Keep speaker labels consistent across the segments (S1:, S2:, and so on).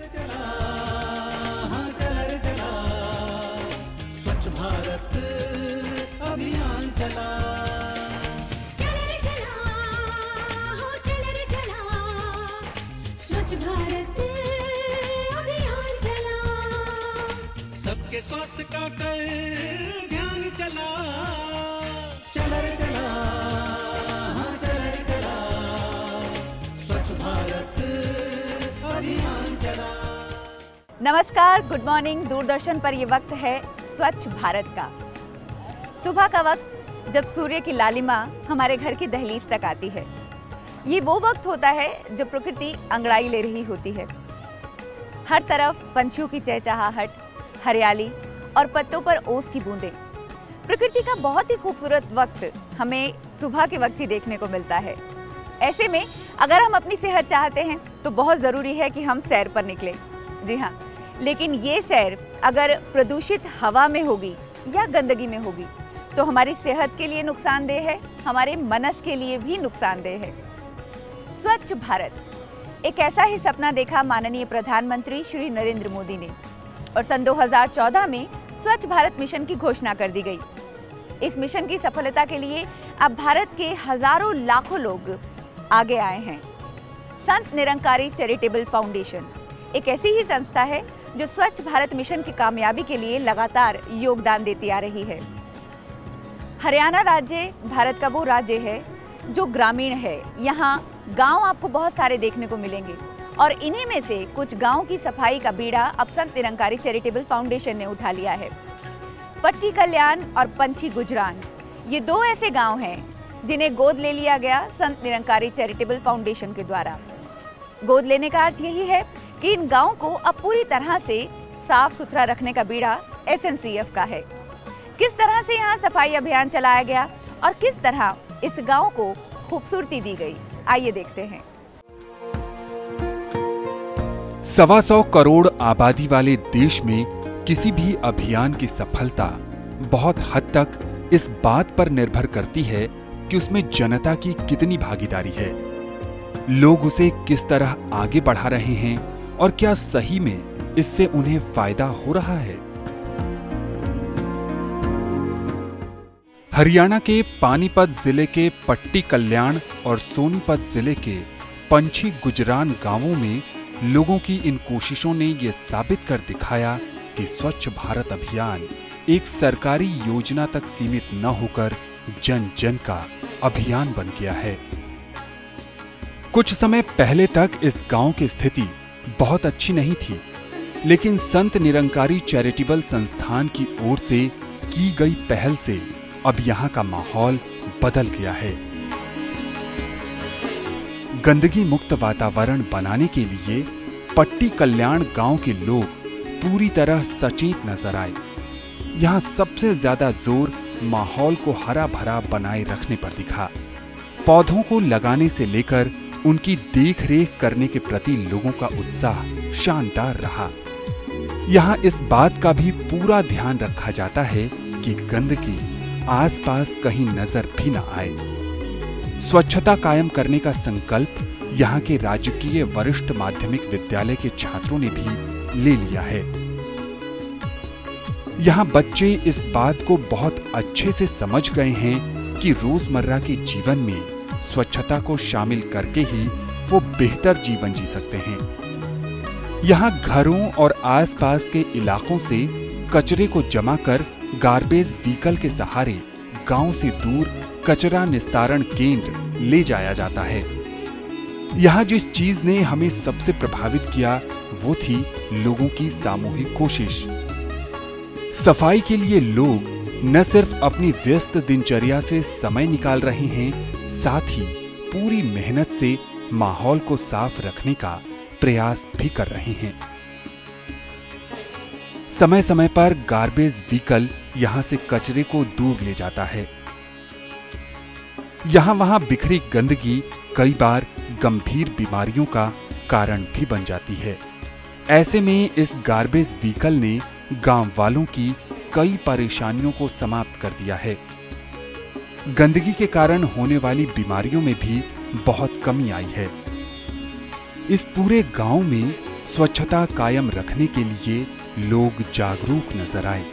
S1: चला, हाँ चल रे चला, स्वच्छ भारत अभियान चला।
S2: चल रे चला, हो चल रे चला, स्वच्छ भारत अभियान चला।
S1: सबके स्वास्थ्य का कर ध्यान चला, चल रे चला, हाँ चल रे चला, स्वच्छ भारत अभियान चला।
S3: नमस्कार, गुड मॉर्निंग। दूरदर्शन पर ये वक्त है स्वच्छ भारत का। सुबह का वक्त जब सूर्य की लालिमा हमारे घर की दहलीज तक आती है, ये वो वक्त होता है जब प्रकृति अंगड़ाई ले रही होती है। हर तरफ पंछियों की चहचहाहट, हरियाली और पत्तों पर ओस की बूंदें। प्रकृति का बहुत ही खूबसूरत वक्त हमें सुबह के वक्त ही देखने को मिलता है। ऐसे में अगर हम अपनी सेहत चाहते हैं तो बहुत ज़रूरी है कि हम सैर पर निकलें। जी हाँ, लेकिन ये सैर अगर प्रदूषित हवा में होगी या गंदगी में होगी तो हमारी सेहत के लिए नुकसानदेह है, हमारे मनस के लिए भी नुकसानदेह है। स्वच्छ भारत, एक ऐसा ही सपना देखा माननीय प्रधानमंत्री श्री नरेंद्र मोदी ने और सन 2014 में स्वच्छ भारत मिशन की घोषणा कर दी गई। इस मिशन की सफलता के लिए अब भारत के हजारों लाखों लोग आगे आए हैं। संत निरंकारी चैरिटेबल फाउंडेशन एक ऐसी ही संस्था है जो स्वच्छ भारत मिशन की कामयाबी के लिए लगातार योगदान देती आ रही है। हरियाणा राज्य भारत का वो राज्य है जो ग्रामीण है। यहाँ गांव आपको बहुत सारे देखने को मिलेंगे और इन्हीं में से कुछ गांव की सफाई का बीड़ा अब संत निरंकारी चैरिटेबल फाउंडेशन ने उठा लिया है। पट्टी कल्याण और पंछी गुजरान, ये दो ऐसे गांव हैं जिन्हें गोद ले लिया गया संत निरंकारी चैरिटेबल फाउंडेशन के द्वारा। गोद लेने का अर्थ यही है कि इन गांवों को अब पूरी तरह से साफ सुथरा रखने का बीड़ा SNCF का है। किस तरह से यहाँ सफाई अभियान चलाया गया और किस तरह इस गांव को खूबसूरती दी गई, आइए देखते हैं।
S4: 125 करोड़ आबादी वाले देश में किसी भी अभियान की सफलता बहुत हद तक इस बात पर निर्भर करती है कि उसमें जनता की कितनी भागीदारी है, लोग उसे किस तरह आगे बढ़ा रहे हैं और क्या सही में इससे उन्हें फायदा हो रहा है। हरियाणा के पानीपत जिले के पट्टी कल्याण और सोनीपत जिले के पंछी गुजरान गांवों में लोगों की इन कोशिशों ने यह साबित कर दिखाया कि स्वच्छ भारत अभियान एक सरकारी योजना तक सीमित न होकर जन जन का अभियान बन गया है। कुछ समय पहले तक इस गांव की स्थिति बहुत अच्छी नहीं थी, लेकिन संत निरंकारी चैरिटेबल संस्थान की ओर से की गई पहल से अब यहाँ का माहौल बदल गया है। गंदगी मुक्त वातावरण बनाने के लिए पट्टी कल्याण गांव के लोग पूरी तरह सचेत नजर आए। यहाँ सबसे ज्यादा जोर माहौल को हरा भरा बनाए रखने पर दिखा। पौधों को लगाने से लेकर उनकी देखरेख करने के प्रति लोगों का उत्साह शानदार रहा। यहाँ इस बात का भी पूरा ध्यान रखा जाता है कि गंदगी आसपास कहीं नजर भी न आए। स्वच्छता कायम करने का संकल्प यहाँ के राजकीय वरिष्ठ माध्यमिक विद्यालय के छात्रों ने भी ले लिया है। यहाँ बच्चे इस बात को बहुत अच्छे से समझ गए हैं कि रोजमर्रा के जीवन में स्वच्छता को शामिल करके ही वो बेहतर जीवन जी सकते हैं। यहाँ घरों और आसपास के इलाकों से कचरे को जमा कर गार्बेज व्हीकल के सहारे गांव से दूर कचरा निस्तारण केंद्र ले जाया जाता है। यहाँ जिस चीज ने हमें सबसे प्रभावित किया वो थी लोगों की सामूहिक कोशिश। सफाई के लिए लोग न सिर्फ अपनी व्यस्त दिनचर्या से समय निकाल रहे हैं, साथ ही पूरी मेहनत से माहौल को साफ रखने का प्रयास भी कर रहे हैं। समय समय पर गार्बेज व्हीकल यहां से कचरे को दूर ले जाता है। यहां वहां बिखरी गंदगी कई बार गंभीर बीमारियों का कारण भी बन जाती है। ऐसे में इस गार्बेज व्हीकल ने गांव वालों की कई परेशानियों को समाप्त कर दिया है। गंदगी के कारण होने वाली बीमारियों में भी बहुत कमी आई है। इस पूरे गांव में स्वच्छता कायम रखने के लिए लोग जागरूक नजर आए।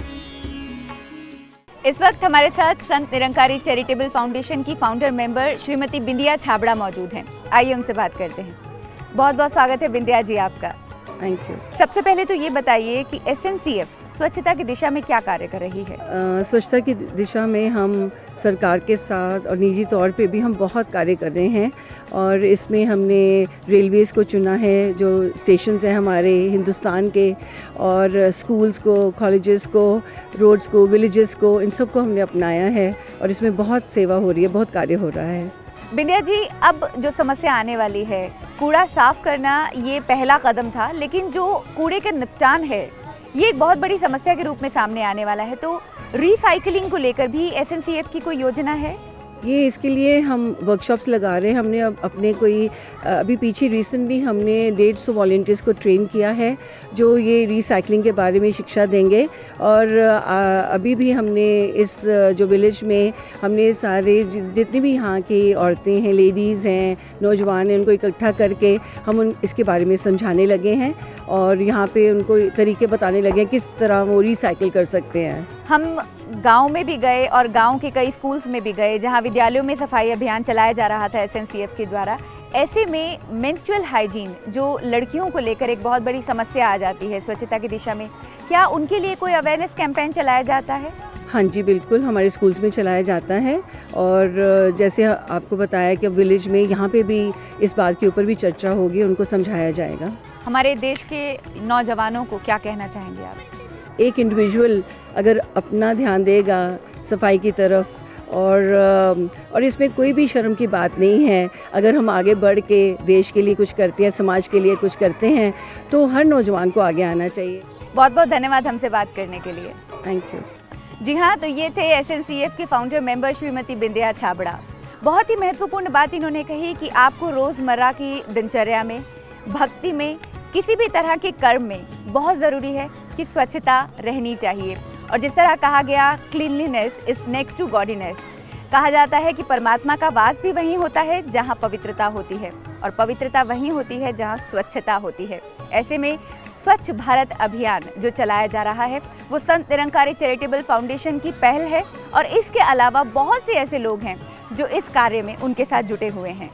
S3: इस वक्त हमारे साथ संत निरंकारी चैरिटेबल फाउंडेशन की फाउंडर मेंबर श्रीमती बिंदिया छाबड़ा मौजूद हैं। आइए उनसे बात करते हैं। बहुत बहुत स्वागत है बिंदिया जी आपका।
S5: Thank you.
S3: सबसे पहले तो ये बताइए कि SNCF स्वच्छता की दिशा में क्या कार्य कर रही है?
S5: स्वच्छता की दिशा में हम सरकार के साथ और निजी तौर पे भी हम बहुत कार्य कर रहे हैं और इसमें हमने रेलवेज़ को चुना है, जो स्टेशंस हैं हमारे हिंदुस्तान के, और स्कूल्स को, कॉलेजेस को, रोड्स को, विलेजेस को, इन सब को हमने अपनाया है और इसमें बहुत सेवा हो रही है, बहुत कार्य हो रहा है।
S3: बिंदिया जी, अब जो समस्या आने वाली है, कूड़ा साफ करना ये पहला कदम था, लेकिन जो कूड़े का निपटान है ये एक बहुत बड़ी समस्या के रूप में सामने आने वाला है। तो रिसाइकलिंग को लेकर भी SNCF की कोई योजना है?
S5: ये इसके लिए हम वर्कशॉप्स लगा रहे हैं। हमने अब अपने कोई अभी पीछे रिसेंटली हमने 150 वॉलंटियर्स को ट्रेन किया है जो ये रिसाइकलिंग के बारे में शिक्षा देंगे। और अभी भी हमने इस जो विलेज में हमने सारे जितनी भी यहाँ की औरतें हैं, लेडीज़ हैं, नौजवान हैं, उनको इकट्ठा करके हम इसके बारे में समझाने लगे हैं और यहाँ पे उनको तरीके बताने लगे हैं किस तरह वो रिसाइकिल कर सकते हैं।
S3: हम गांव में भी गए और गांव के कई स्कूल्स में भी गए जहां विद्यालयों में सफाई अभियान चलाया जा रहा था SNCF के द्वारा। ऐसे में मेंस्ट्रुअल हाइजीन जो लड़कियों को लेकर एक बहुत बड़ी समस्या आ जाती है स्वच्छता की दिशा में, क्या उनके लिए कोई अवेयरनेस कैंपेन चलाया जाता है?
S5: हाँ जी, बिल्कुल, हमारे स्कूल्स में चलाया जाता है और जैसे आपको बताया कि विलेज में यहाँ पे भी इस बात के ऊपर भी चर्चा होगी, उनको समझाया जाएगा।
S3: हमारे देश के नौजवानों को क्या कहना चाहेंगे आप?
S5: एक इंडिविजुअल अगर अपना ध्यान देगा सफाई की तरफ और इसमें कोई भी शर्म की बात नहीं है, अगर हम आगे बढ़ के देश के लिए कुछ करते हैं, समाज के लिए कुछ करते हैं, तो हर नौजवान को आगे आना चाहिए।
S3: बहुत बहुत धन्यवाद हमसे बात करने के लिए।
S5: Thank you.
S3: जी हाँ, तो ये थे SNCF की फाउंडर मेंबर श्रीमती बिंदिया छाबड़ा। बहुत ही महत्वपूर्ण बात इन्होंने कही कि आपको रोज़मर्रा की दिनचर्या में, भक्ति में, किसी भी तरह के कर्म में बहुत ज़रूरी है कि स्वच्छता रहनी चाहिए। और जिस तरह कहा गया, क्लीनलीनेस इज़ नेक्स्ट टू गॉडीनेस। कहा जाता है कि परमात्मा का वास भी वहीं होता है जहाँ पवित्रता होती है और पवित्रता वहीं होती है जहाँ स्वच्छता होती है। ऐसे में स्वच्छ भारत अभियान जो चलाया जा रहा है वो संत निरंकारी चैरिटेबल फाउंडेशन की पहल है और इसके अलावा बहुत से ऐसे लोग हैं जो इस कार्य में उनके साथ जुटे हुए हैं।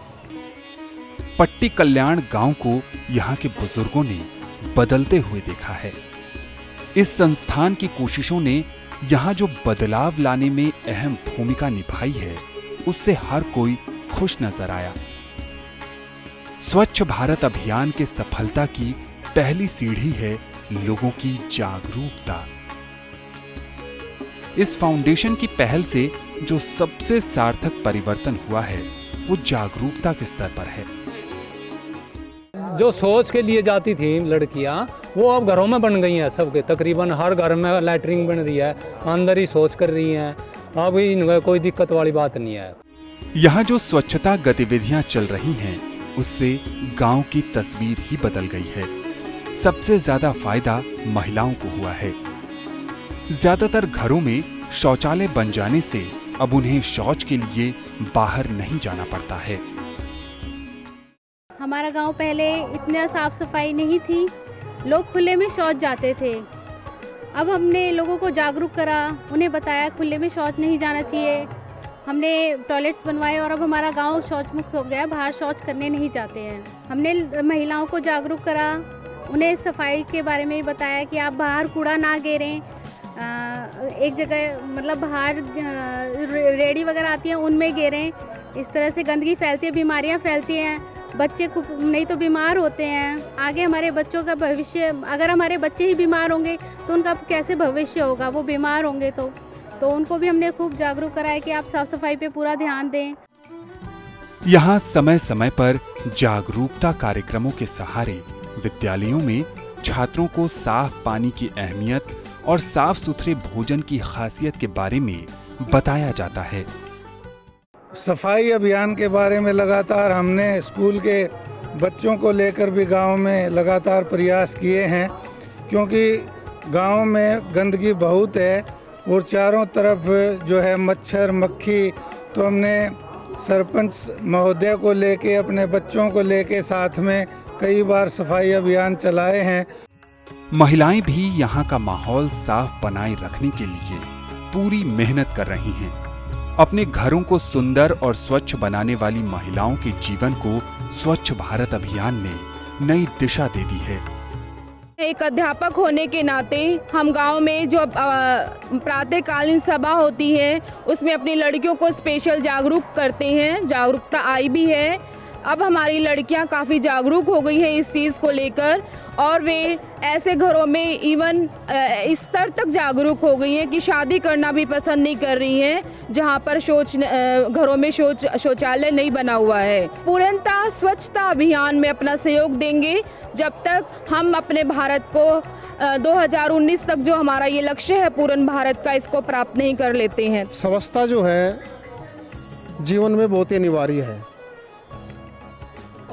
S4: पट्टी कल्याण गांव को यहाँ के बुजुर्गों ने बदलते हुए देखा है। इस संस्थान की कोशिशों ने यहाँ जो बदलाव लाने में अहम भूमिका निभाई है, उससे हर कोई खुश नजर आया। स्वच्छ भारत अभियान के सफलता की पहली सीढ़ी है लोगों की जागरूकता। इस फाउंडेशन की पहल से जो सबसे सार्थक परिवर्तन हुआ है वो जागरूकता के स्तर पर है।
S6: जो सोच के लिए जाती थी लड़कियां, वो अब घरों में बन गई हैं। सबके तकरीबन हर घर में लैटरिन बन रही है, अंदर ही शौच कर रही हैं। अब इनका कोई दिक्कत वाली बात नहीं है।
S4: यहाँ जो स्वच्छता गतिविधियां चल रही हैं, उससे गांव की तस्वीर ही बदल गई है। सबसे ज्यादा फायदा महिलाओं को हुआ है। ज्यादातर घरों में शौचालय बन जाने से अब उन्हें शौच के लिए बाहर नहीं जाना पड़ता है।
S7: हमारा गांव पहले इतना साफ सफाई नहीं थी, लोग खुले में शौच जाते थे। अब हमने लोगों को जागरूक करा, उन्हें बताया खुले में शौच नहीं जाना चाहिए। हमने टॉयलेट्स बनवाए और अब हमारा गांव शौच मुक्त हो गया, बाहर शौच करने नहीं जाते हैं। हमने महिलाओं को जागरूक करा, उन्हें सफाई के बारे में भी बताया कि आप बाहर कूड़ा ना गिरें। एक जगह मतलब बाहर रेडी वगैरह आती हैं उनमें गिरें। इस तरह से गंदगी फैलती है, बीमारियां फैलती हैं, बच्चे को नहीं तो बीमार होते हैं। आगे हमारे बच्चों का भविष्य, अगर हमारे बच्चे ही बीमार होंगे तो उनका कैसे भविष्य होगा, वो बीमार होंगे तो उनको भी हमने खूब जागरूक कराया कि आप साफ सफाई पे पूरा ध्यान दें।
S4: यहाँ समय समय पर जागरूकता कार्यक्रमों के सहारे विद्यालयों में छात्रों को साफ पानी की अहमियत और साफ सुथरे भोजन की खासियत के बारे में बताया जाता है।
S8: सफाई अभियान के बारे में लगातार हमने स्कूल के बच्चों को लेकर भी गांव में लगातार प्रयास किए हैं, क्योंकि गांव में गंदगी बहुत है और चारों तरफ जो है मच्छर मक्खी। तो हमने सरपंच महोदय को लेके, अपने बच्चों को लेके साथ में कई बार सफाई अभियान चलाए हैं।
S4: महिलाएं भी यहाँ का माहौल साफ बनाए रखने के लिए पूरी मेहनत कर रही हैं। अपने घरों को सुंदर और स्वच्छ बनाने वाली महिलाओं के जीवन को स्वच्छ भारत अभियान ने नई दिशा दे दी है।
S9: एक अध्यापक होने के नाते हम गांव में जो प्रातःकालीन सभा होती है उसमें अपनी लड़कियों को स्पेशल जागरूक करते हैं। जागरूकता आई भी है। अब हमारी लड़कियां काफ़ी जागरूक हो गई हैं इस चीज़ को लेकर और वे ऐसे घरों में इवन इस स्तर तक जागरूक हो गई हैं कि शादी करना भी पसंद नहीं कर रही हैं जहां पर घरों में शौचालय नहीं बना हुआ है। पूर्णतः स्वच्छता अभियान में अपना सहयोग देंगे जब तक हम अपने भारत को 2019 तक जो हमारा ये लक्ष्य है पूर्ण भारत का, इसको प्राप्त नहीं कर लेते हैं।
S10: स्वच्छता जो है जीवन में बहुत ही अनिवार्य है।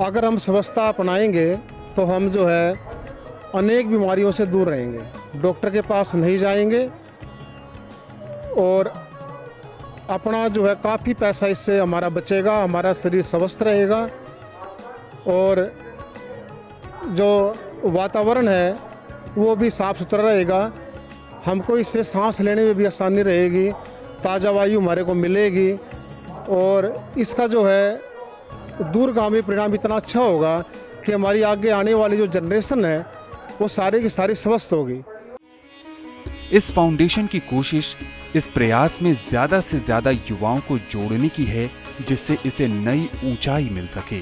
S10: अगर हम स्वच्छता अपनाएंगे तो हम जो है अनेक बीमारियों से दूर रहेंगे, डॉक्टर के पास नहीं जाएंगे और अपना जो है काफ़ी पैसा इससे हमारा बचेगा, हमारा शरीर स्वस्थ रहेगा और जो वातावरण है वो भी साफ़ सुथरा रहेगा। हमको इससे सांस लेने में भी आसानी रहेगी, ताज़ा वायु हमारे को मिलेगी और इसका जो है दूरगामी परिणाम इतना अच्छा होगा कि हमारी आगे आने वाली जो जनरेशन है वो सारी की सारी स्वस्थ होगी।
S4: इस फाउंडेशन की कोशिश, इस प्रयास में ज्यादा से ज्यादा युवाओं को जोड़ने की है जिससे इसे नई ऊंचाई मिल सके।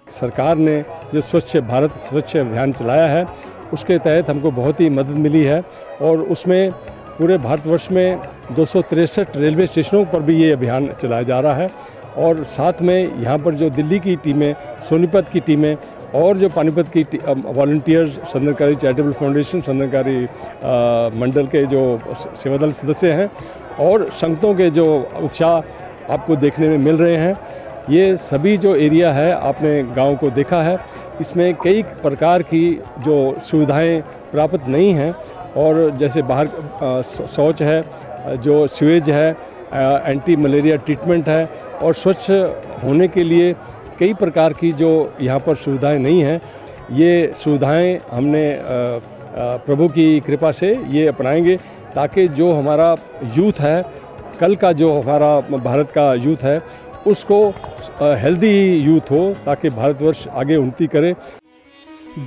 S11: सरकार ने जो स्वच्छ भारत स्वच्छ अभियान चलाया है उसके तहत हमको बहुत ही मदद मिली है और उसमें पूरे भारतवर्ष में 263 रेलवे स्टेशनों पर भी ये अभियान चलाया जा रहा है और साथ में यहाँ पर जो दिल्ली की टीमें, सोनीपत की टीमें और जो पानीपत की वॉलंटियर्स, संदनकारी चैरिटेबल फाउंडेशन, संदनकारी मंडल के जो सेवादल सदस्य हैं और संगतों के जो उत्साह आपको देखने में मिल रहे हैं। ये सभी जो एरिया है आपने गांव को देखा है, इसमें कई प्रकार की जो सुविधाएं प्राप्त नहीं हैं और जैसे बाहर शौच है, जो सीवेज है, एंटी मलेरिया ट्रीटमेंट है और स्वच्छ होने के लिए कई प्रकार की जो यहाँ पर सुविधाएं नहीं हैं। ये सुविधाएं हमने प्रभु की कृपा से ये अपनाएंगे ताकि जो हमारा यूथ है, कल का जो हमारा भारत का यूथ है उसको हेल्दी यूथ हो ताकि भारतवर्ष आगे उन्नति करे।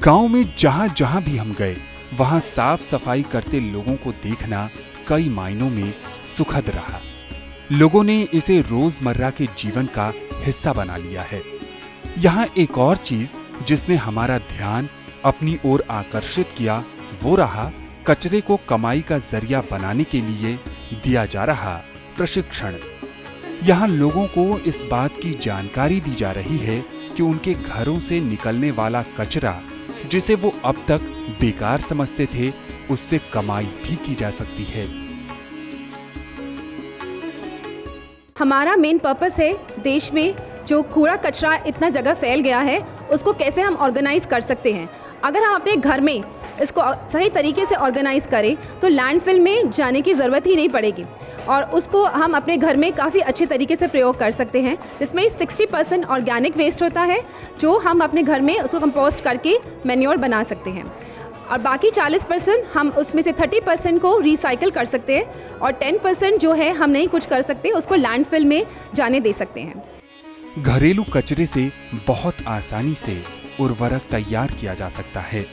S4: गांव में जहां जहां भी हम गए वहां साफ सफाई करते लोगों को देखना कई मायनों में सुखद रहा। लोगों ने इसे रोजमर्रा के जीवन का हिस्सा बना लिया है। यहाँ एक और चीज जिसने हमारा ध्यान अपनी ओर आकर्षित किया वो रहा कचरे को कमाई का जरिया बनाने के लिए दिया जा रहा प्रशिक्षण। यहाँ लोगों को इस बात की जानकारी दी जा रही है कि उनके घरों से निकलने वाला कचरा जिसे वो अब तक बेकार समझते थे उससे कमाई भी की जा सकती है।
S12: हमारा मेन पर्पस है देश में जो कूड़ा कचरा इतना जगह फैल गया है उसको कैसे हम ऑर्गेनाइज कर सकते हैं। अगर हम अपने घर में इसको सही तरीके से ऑर्गेनाइज करें तो लैंडफिल में जाने की ज़रूरत ही नहीं पड़ेगी और उसको हम अपने घर में काफ़ी अच्छे तरीके से प्रयोग कर सकते हैं, जिसमें 60% ऑर्गेनिक वेस्ट होता है जो हम अपने घर में उसको कंपोस्ट करके मैन्योर बना सकते हैं और बाकी 40% हम उसमें से 30% को रिसाइकिल कर सकते हैं और 10% जो है हम नहीं कुछ कर सकते उसको लैंडफिल में जाने दे सकते हैं।
S4: घरेलू कचरे से बहुत आसानी से उर्वरक तैयार किया जा सकता है।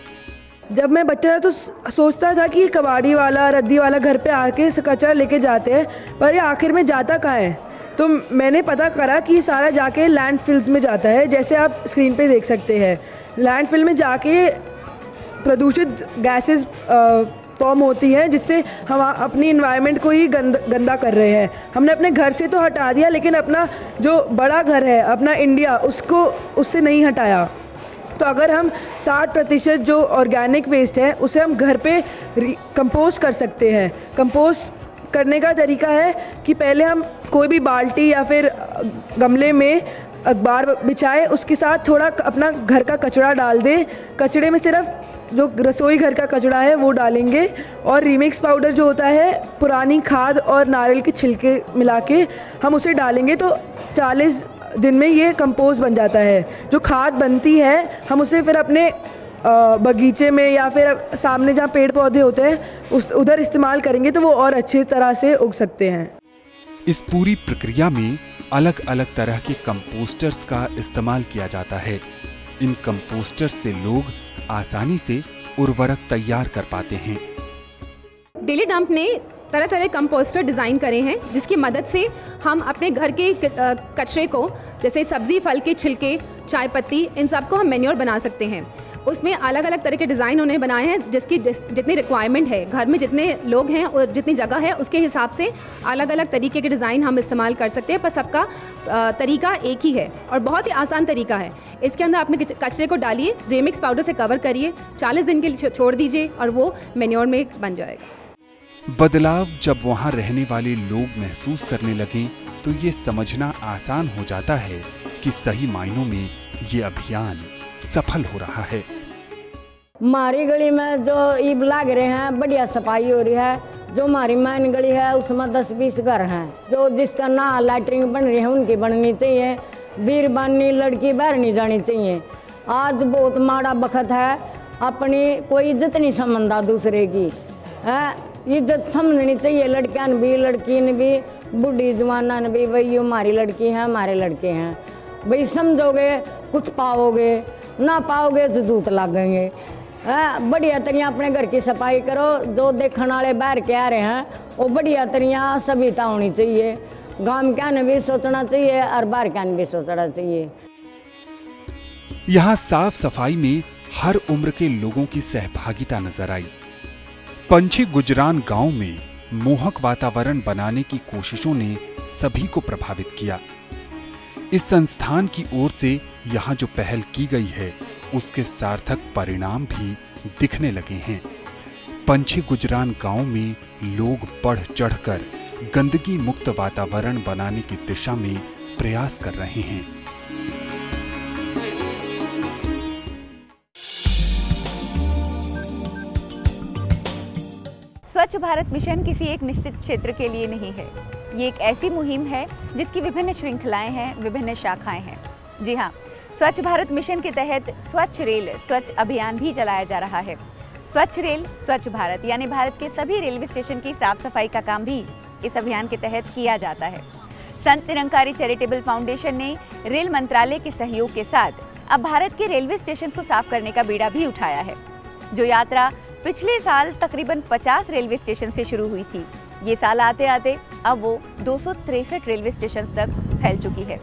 S13: जब मैं बच्चा था तो सोचता था कि कबाड़ी वाला, रद्दी वाला घर पे आके कचरा लेके जाते हैं, पर ये आखिर में जाता कहाँ है। तो मैंने पता करा कि ये सारा जाके लैंडफिल्स में जाता है। जैसे आप स्क्रीन पे देख सकते हैं, लैंडफिल में जाके प्रदूषित गैसेस फॉर्म होती हैं जिससे हम अपनी इन्वायरमेंट को ही गंदा कर रहे हैं। हमने अपने घर से तो हटा दिया लेकिन अपना जो बड़ा घर है, अपना इंडिया, उसको उससे नहीं हटाया। तो अगर हम 60% जो ऑर्गेनिक वेस्ट है उसे हम घर पे कंपोस्ट कर सकते हैं। कंपोस्ट करने का तरीका है कि पहले हम कोई भी बाल्टी या फिर गमले में अखबार बिछाए, उसके साथ थोड़ा अपना घर का कचरा डाल दें। कचड़े में सिर्फ जो रसोई घर का कचरा है वो डालेंगे और रीमिक्स पाउडर जो होता है पुरानी खाद और नारियल के छिलके मिला के हम उसे डालेंगे तो 40 दिन में ये कंपोस्ट बन जाता है। जो खाद बनती है हम उसे फिर अपने बगीचे में या फिर सामने जहाँ पेड़ पौधे होते हैं उधर इस्तेमाल करेंगे तो वो और अच्छी तरह से उग सकते हैं।
S4: इस पूरी प्रक्रिया में अलग अलग तरह के कंपोस्टर्स का इस्तेमाल किया जाता है। इन कंपोस्टर्स से लोग आसानी से उर्वरक तैयार कर पाते हैं।
S12: डेली डंप ने तरह तरह कंपोस्टर डिज़ाइन करे हैं जिसकी मदद से हम अपने घर के कचरे को, जैसे सब्जी फल के छिलके, चाय पत्ती, इन सब को हम मैन्योर बना सकते हैं। उसमें अलग अलग तरह के डिज़ाइन उन्होंने बनाए हैं जिसकी जितनी रिक्वायरमेंट है, घर में जितने लोग हैं और जितनी जगह है उसके हिसाब से अलग अलग तरीके के डिज़ाइन हम इस्तेमाल कर सकते हैं, पर सबका तरीका एक ही है और बहुत ही आसान तरीका है। इसके अंदर अपने कचरे को डालिए, रेमिक्स पाउडर से कवर करिए, 40 दिन के लिए छोड़ दीजिए और वो मैन्योर में बन जाएगा।
S4: बदलाव जब वहाँ रहने वाले लोग महसूस करने लगें तो ये समझना आसान हो जाता है कि सही मायनों में ये अभियान सफल हो रहा है।
S14: हमारी गली में जो ईब लाग रहे हैं, बढ़िया सफाई हो रही है। जो हमारी मेन गली है उसमें 10-20 घर हैं जो जिसका ना लैटरिन बन रही है उनकी बननी चाहिए। बीरबानी लड़की बाहर नहीं जानी चाहिए। आज बहुत माड़ा वक्त है, अपनी कोई इज्जत नहीं समझता दूसरे की है, इज्जत समझनी चाहिए। लड़कियां भी, लड़की ने भी, बूढ़ी जवाना ने भी, वही हमारी लड़की है, हमारे लड़के हैं। भाई समझोगे कुछ पाओगे, ना पाओगे तो जूत लगेंगे। बढ़िया तरिया अपने घर की सफाई करो। जो देखने वाले बाहर के आ रहे हैं वो बढ़िया तरिया सभ्यता होनी चाहिए। गांव क्या ने भी सोचना चाहिए और बाहर क्या ने भी सोचना चाहिए।
S4: यहाँ साफ सफाई में हर उम्र के लोगों की सहभागिता नजर आई। पंछी गुजरान गांव में मोहक वातावरण बनाने की कोशिशों ने सभी को प्रभावित किया। इस संस्थान की ओर से यहाँ जो पहल की गई है उसके सार्थक परिणाम भी दिखने लगे हैं। पंछी गुजरान गांव में लोग बढ़ चढ़कर गंदगी मुक्त वातावरण बनाने की दिशा में प्रयास कर रहे हैं।
S3: स्वच्छ भारत मिशन किसी एक निश्चित क्षेत्र के लिए नहीं है। ये एक ऐसी मुहिम है जिसकी विभिन्न श्रृंखलाएं हैं, विभिन्न शाखाएं हैं। जी हाँ, स्वच्छ भारत मिशन के तहत स्वच्छ रेल स्वच्छ अभियान भी चलाया जा रहा है। स्वच्छ रेल स्वच्छ भारत यानी भारत के सभी रेलवे स्टेशन की साफ सफाई का काम भी इस अभियान के तहत किया जाता है। संत निरंकारी चैरिटेबल फाउंडेशन ने रेल मंत्रालय के सहयोग के साथ अब भारत के रेलवे स्टेशन को साफ करने का बीड़ा भी उठाया है। जो यात्रा पिछले साल तकरीबन 50 रेलवे स्टेशन से शुरू हुई थी, ये साल आते आते अब वो 263 रेलवे स्टेशन तक फैल चुकी है।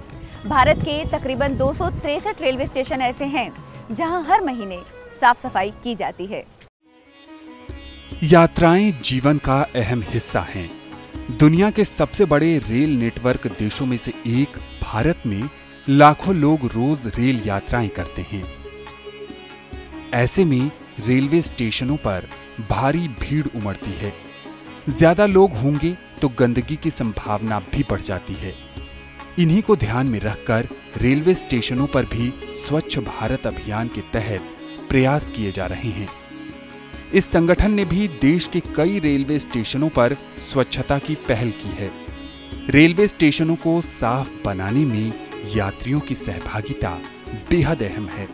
S3: भारत के तकरीबन 263 रेलवे स्टेशन ऐसे हैं जहां हर महीने साफ सफाई की जाती है।
S4: यात्राएं जीवन का अहम हिस्सा हैं। दुनिया के सबसे बड़े रेल नेटवर्क देशों में से एक भारत में लाखों लोग रोज रेल यात्राएं करते हैं। ऐसे में रेलवे स्टेशनों पर भारी भीड़ उमड़ती है। ज्यादा लोग होंगे तो गंदगी की संभावना भी बढ़ जाती है। इन्हीं को ध्यान में रखकर रेलवे स्टेशनों पर भी स्वच्छ भारत अभियान के तहत प्रयास किए जा रहे हैं। इस संगठन ने भी देश के कई रेलवे स्टेशनों पर स्वच्छता की पहल की है। रेलवे स्टेशनों को साफ बनाने में यात्रियों की सहभागिता बेहद अहम है।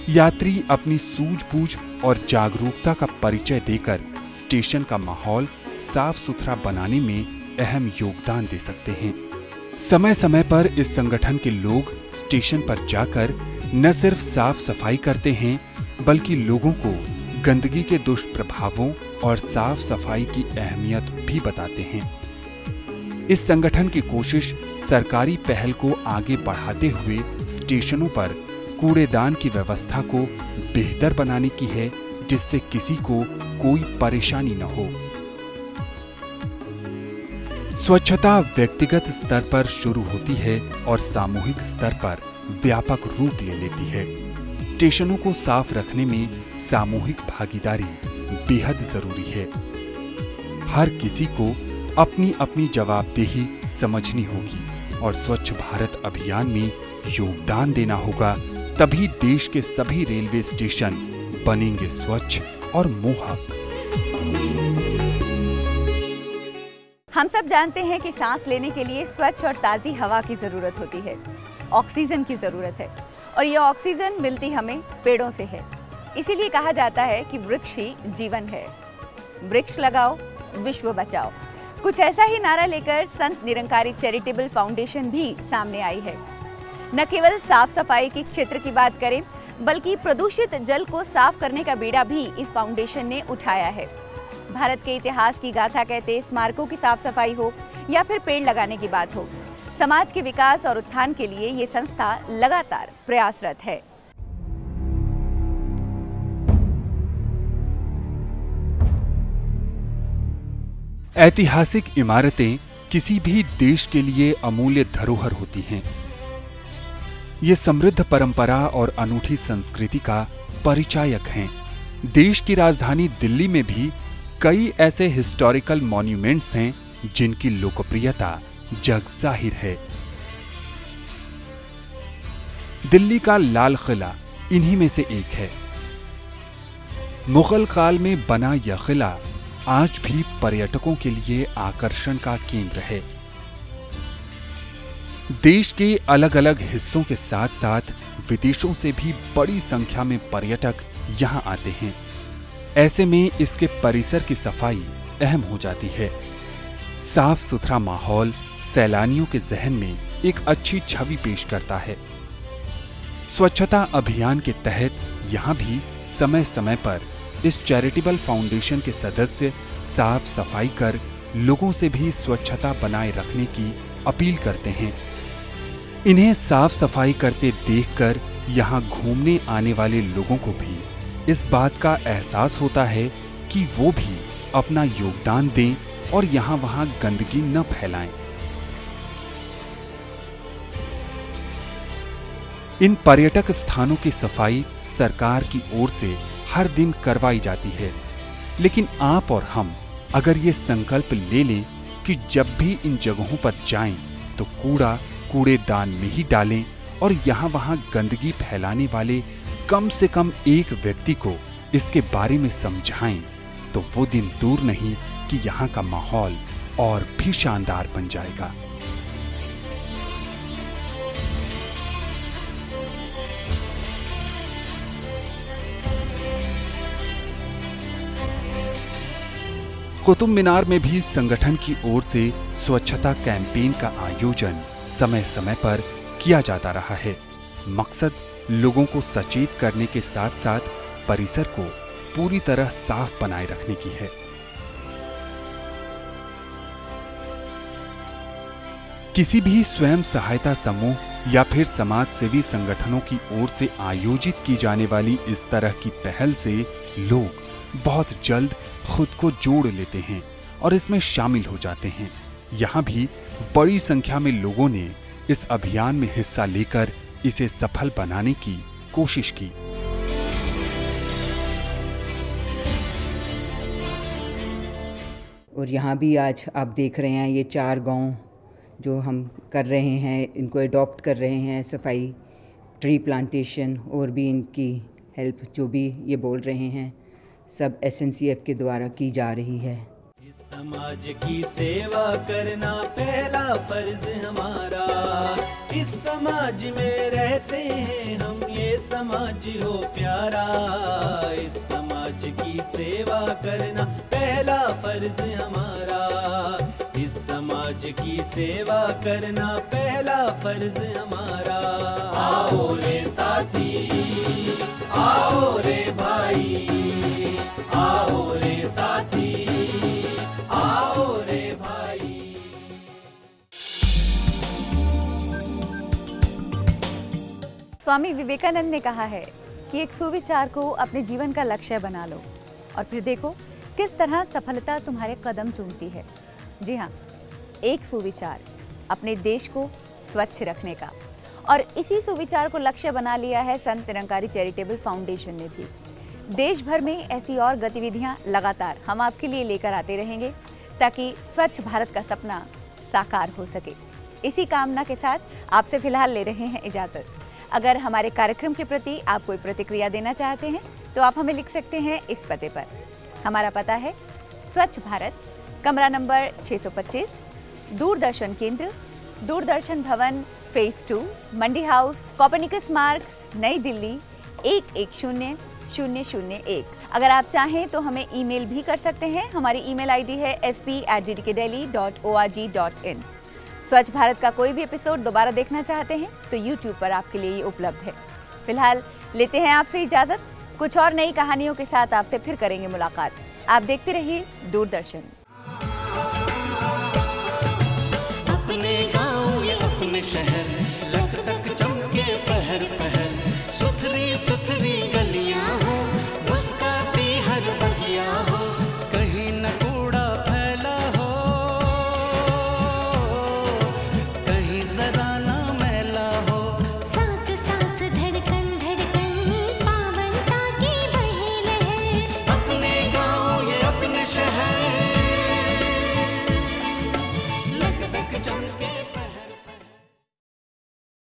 S4: यात्री अपनी सूझबूझ और जागरूकता का परिचय देकर स्टेशन का माहौल साफ सुथरा बनाने में अहम योगदान दे सकते हैं। समय समय पर इस संगठन के लोग स्टेशन पर जाकर न सिर्फ साफ सफाई करते हैं बल्कि लोगों को गंदगी के दुष्प्रभावों और साफ सफाई की अहमियत भी बताते हैं। इस संगठन की कोशिश सरकारी पहल को आगे बढ़ाते हुए स्टेशनों पर कूड़ेदान की व्यवस्था को बेहतर बनाने की है, जिससे किसी को कोई परेशानी न हो। स्वच्छता व्यक्तिगत स्तर पर शुरू होती है और सामूहिक स्तर पर व्यापक रूप ले लेती है। स्टेशनों को साफ रखने में सामूहिक भागीदारी बेहद जरूरी है। हर किसी को अपनी अपनी जवाबदेही समझनी होगी और स्वच्छ भारत अभियान में योगदान देना होगा, तभी देश के सभी रेलवे स्टेशन बनेंगे स्वच्छ और मोहक।
S3: हम सब जानते हैं कि सांस लेने के लिए स्वच्छ और ताज़ी हवा की ज़रूरत होती है, ऑक्सीजन की ज़रूरत है, और ये ऑक्सीजन मिलती हमें पेड़ों से है। इसीलिए कहा जाता है कि वृक्ष ही जीवन है। वृक्ष लगाओ, विश्व बचाओ। कुछ ऐसा ही नारा लेकर संत निरंकारी चैरिटेबल फाउंडेशन भी सामने आई है। न केवल साफ सफाई के क्षेत्र की बात करें, बल्कि प्रदूषित जल को साफ करने का बीड़ा भी इस फाउंडेशन ने उठाया है। भारत के इतिहास की गाथा कहते स्मारकों की साफ सफाई हो या फिर पेड़ लगाने की बात हो, समाज के विकास और उत्थान के लिए ये संस्था लगातार प्रयासरत है।
S4: ऐतिहासिक इमारतें किसी भी देश के लिए अमूल्य धरोहर होती हैं। ये समृद्ध परंपरा और अनूठी संस्कृति का परिचायक हैं। देश की राजधानी दिल्ली में भी कई ऐसे हिस्टोरिकल मॉन्यूमेंट्स हैं जिनकी लोकप्रियता जग जाहिर है। दिल्ली का लाल किला इन्हीं में से एक है। मुगल काल में बना यह किला आज भी पर्यटकों के लिए आकर्षण का केंद्र है। देश के अलग अलग हिस्सों के साथ साथ विदेशों से भी बड़ी संख्या में पर्यटक यहां आते हैं। ऐसे में इसके परिसर की सफाई अहम हो जाती है। साफ सुथरा माहौल सैलानियों के जहन में एक अच्छी छवि पेश करता है। स्वच्छता अभियान के तहत यहां भी समय समय पर इस चैरिटेबल फाउंडेशन के सदस्य साफ सफाई कर लोगों से भी स्वच्छता बनाए रखने की अपील करते हैं। इन्हें साफ सफाई करते देखकर यहाँ घूमने आने वाले लोगों को भी इस बात का एहसास होता है कि वो भी अपना योगदान दें और यहाँ वहाँ गंदगी न फैलाएं। इन पर्यटक स्थानों की सफाई सरकार की ओर से हर दिन करवाई जाती है, लेकिन आप और हम अगर ये संकल्प ले लें कि जब भी इन जगहों पर जाएं तो कूड़ा कूड़ेदान में ही डालें और यहाँ वहाँ गंदगी फैलाने वाले कम से कम एक व्यक्ति को इसके बारे में समझाएं, तो वो दिन दूर नहीं कि यहाँ का माहौल और भी शानदार बन जाएगा। कुतुब मीनार में भी संगठन की ओर से स्वच्छता कैंपेन का आयोजन समय समय पर किया जाता रहा है। मकसद लोगों को सचेत करने के साथ साथ परिसर को पूरी तरह साफ बनाए रखने की है। किसी भी स्वयं सहायता समूह या फिर समाज सेवी संगठनों की ओर से आयोजित की जाने वाली इस तरह की पहल से लोग बहुत जल्द खुद को जोड़ लेते हैं और इसमें शामिल हो जाते हैं। यहाँ भी बड़ी संख्या में लोगों ने इस अभियान में हिस्सा लेकर इसे सफल बनाने की कोशिश की।
S15: और यहाँ भी आज आप देख रहे हैं ये 4 गांव जो हम कर रहे हैं, इनको अडॉप्ट कर रहे हैं, सफाई, ट्री प्लांटेशन और भी इनकी हेल्प जो भी ये बोल रहे हैं सब SNCF के द्वारा की जा रही है।
S1: इस समाज की सेवा करना पहला फर्ज हमारा। इस समाज में रहते हैं हम, ये समाज हो प्यारा। इस समाज की सेवा करना पहला फर्ज हमारा। इस समाज की सेवा करना पहला फर्ज हमारा। आओ रे साथी, आओ रे भाई, आओ रे साथी, आओ रे भाई।
S3: स्वामी विवेकानंद ने कहा है कि एक सुविचार को अपने जीवन का लक्ष्य बना लो और फिर देखो किस तरह सफलता तुम्हारे कदम चूमती है। जी हाँ, एक सुविचार अपने देश को स्वच्छ रखने का, और इसी सुविचार को लक्ष्य बना लिया है संत निरंकारी चैरिटेबल फाउंडेशन ने भी। देश भर में ऐसी और गतिविधियां लगातार हम आपके लिए लेकर आते रहेंगे ताकि स्वच्छ भारत का सपना साकार हो सके। इसी कामना के साथ आपसे फिलहाल ले रहे हैं इजाज़त। अगर हमारे कार्यक्रम के प्रति आप कोई प्रतिक्रिया देना चाहते हैं तो आप हमें लिख सकते हैं इस पते पर। हमारा पता है स्वच्छ भारत, कमरा नंबर 625, दूरदर्शन केंद्र, दूरदर्शन भवन, फेज 2, मंडी हाउस, कोपर्निकस मार्ग, नई दिल्ली 110001। अगर आप चाहें तो हमें ईमेल भी कर सकते हैं। हमारी ईमेल आईडी है sp@ddkdelhi.org.in। स्वच्छ भारत का कोई भी एपिसोड दोबारा देखना चाहते हैं तो YouTube पर आपके लिए ये उपलब्ध है। फिलहाल लेते हैं आपसे इजाजत। कुछ और नई कहानियों के साथ आपसे फिर करेंगे मुलाकात। आप देखते रहिए दूरदर्शन।
S1: अपने गांव या अपने शहर लक तक चमके पहर पहर, सुथरी सुथरी गलियां हो, मुस्काती हर बगिया हो, कहीं न कूड़ा फैला हो, कहीं जरा